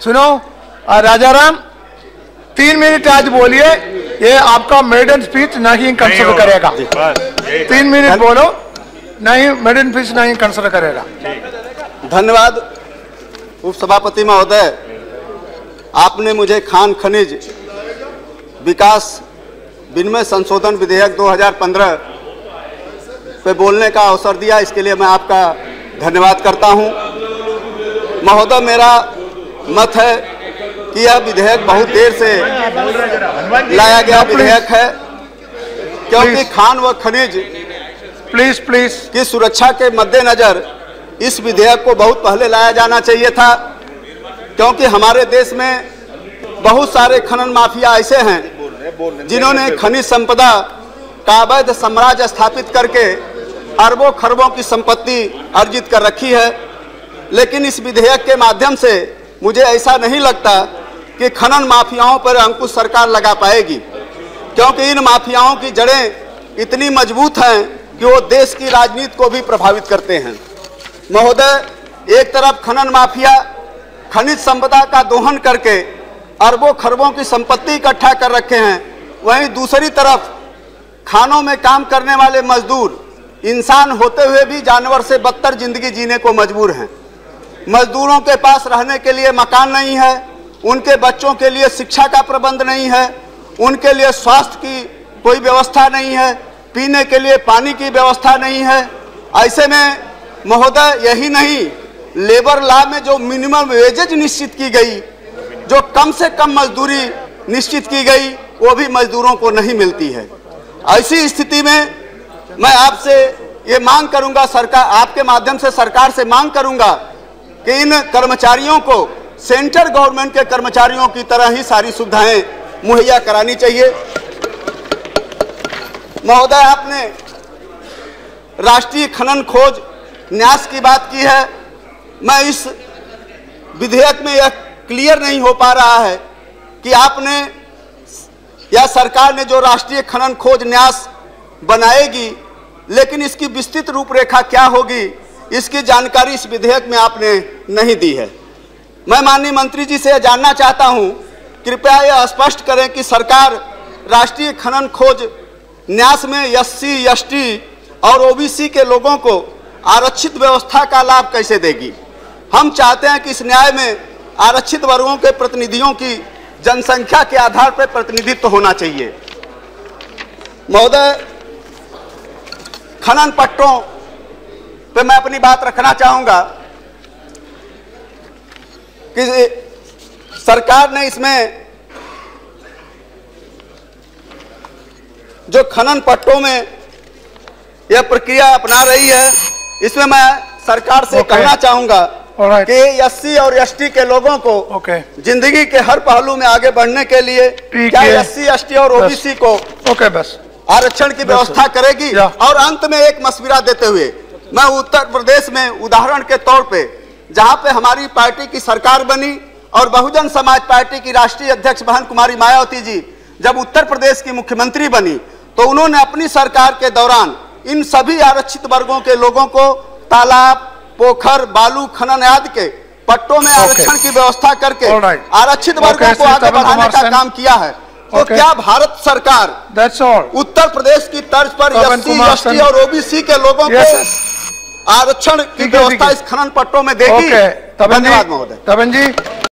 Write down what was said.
सुनो राजाराम, 3 मिनट आज बोलिए, ये आपका मेडन स्पीच नहीं कंसिडर करेगा। 3 मिनट बोलो, नहीं मेडन स्पीच नहीं कंसिडर करेगा। धन्यवाद उपसभापति महोदय, आपने मुझे खान खनिज विकास विनिमय संशोधन विधेयक 2015 पे बोलने का अवसर दिया, इसके लिए मैं आपका धन्यवाद करता हूं। महोदय, मेरा मत है कि यह विधेयक बहुत देर से लाया गया विधेयक है, क्योंकि खान व खनिज प्लीज की सुरक्षा के मद्देनजर इस विधेयक को बहुत पहले लाया जाना चाहिए था, क्योंकि हमारे देश में बहुत सारे खनन माफिया ऐसे हैं जिन्होंने खनिज संपदा का अवैध साम्राज्य स्थापित करके अरबों खरबों की संपत्ति अर्जित कर रखी है। लेकिन इस विधेयक के माध्यम से मुझे ऐसा नहीं लगता कि खनन माफियाओं पर अंकुश सरकार लगा पाएगी, क्योंकि इन माफियाओं की जड़ें इतनी मजबूत हैं कि वो देश की राजनीति को भी प्रभावित करते हैं। महोदय, एक तरफ खनन माफिया खनिज संपदा का दोहन करके अरबों खरबों की संपत्ति इकट्ठा कर रखे हैं, वहीं दूसरी तरफ खानों में काम करने वाले मजदूर इंसान होते हुए भी जानवर से बदतर जिंदगी जीने को मजबूर हैं। मजदूरों के पास रहने के लिए मकान नहीं है, उनके बच्चों के लिए शिक्षा का प्रबंध नहीं है, उनके लिए स्वास्थ्य की कोई व्यवस्था नहीं है, पीने के लिए पानी की व्यवस्था नहीं है। ऐसे में महोदय, यही नहीं, लेबर लॉ में जो मिनिमम वेजेज निश्चित की गई, जो कम से कम मजदूरी निश्चित की गई, वो भी मजदूरों को नहीं मिलती है। ऐसी स्थिति में मैं आपसे ये मांग करूंगा, सरकार आपके माध्यम से सरकार से मांग करूंगा कि इन कर्मचारियों को सेंट्रल गवर्नमेंट के कर्मचारियों की तरह ही सारी सुविधाएं मुहैया करानी चाहिए। महोदय, आपने राष्ट्रीय खनन खोज न्यास की बात की है। मैं इस विधेयक में यह क्लियर नहीं हो पा रहा है कि आपने या सरकार ने जो राष्ट्रीय खनन खोज न्यास बनाएगी, लेकिन इसकी विस्तृत रूपरेखा क्या होगी, इसकी जानकारी इस विधेयक में आपने नहीं दी है। मैं माननीय मंत्री जी से जानना चाहता हूं, कृपया यह स्पष्ट करें कि सरकार राष्ट्रीय खनन खोज न्यास में SC, ST और OBC के लोगों को आरक्षित व्यवस्था का लाभ कैसे देगी। हम चाहते हैं कि इस न्याय में आरक्षित वर्गों के प्रतिनिधियों की जनसंख्या के आधार पर प्रतिनिधित्व होना चाहिए। महोदय, खनन पट्टों पे मैं अपनी बात रखना चाहूंगा कि सरकार ने इसमें जो खनन पट्टों में यह प्रक्रिया अपना रही है, इसमें मैं सरकार से कहना चाहूंगा कि SC और ST के लोगों को जिंदगी के हर पहलू में आगे बढ़ने के लिए क्या SC, ST और OBC को बस आरक्षण की व्यवस्था करेगी। और अंत में एक मशविरा देते हुए, मैं उत्तर प्रदेश में उदाहरण के तौर पे, जहां पे हमारी पार्टी की सरकार बनी और बहुजन समाज पार्टी की राष्ट्रीय अध्यक्ष बहन कुमारी मायावती जी जब उत्तर प्रदेश की मुख्यमंत्री बनी, तो उन्होंने अपनी सरकार के दौरान इन सभी आरक्षित वर्गों के लोगों को तालाब, पोखर, बालू खनन आदि के पट्टों में आरक्षण की व्यवस्था करके आरक्षित वर्गों को आगे बढ़ाने का काम किया है। तो क्या भारत सरकार उत्तर प्रदेश की तर्ज पर SC, ST और OBC के लोगों को आरक्षण की व्यवस्था इस खनन पट्टों में देगी? धन्यवाद महोदय। तपन जी।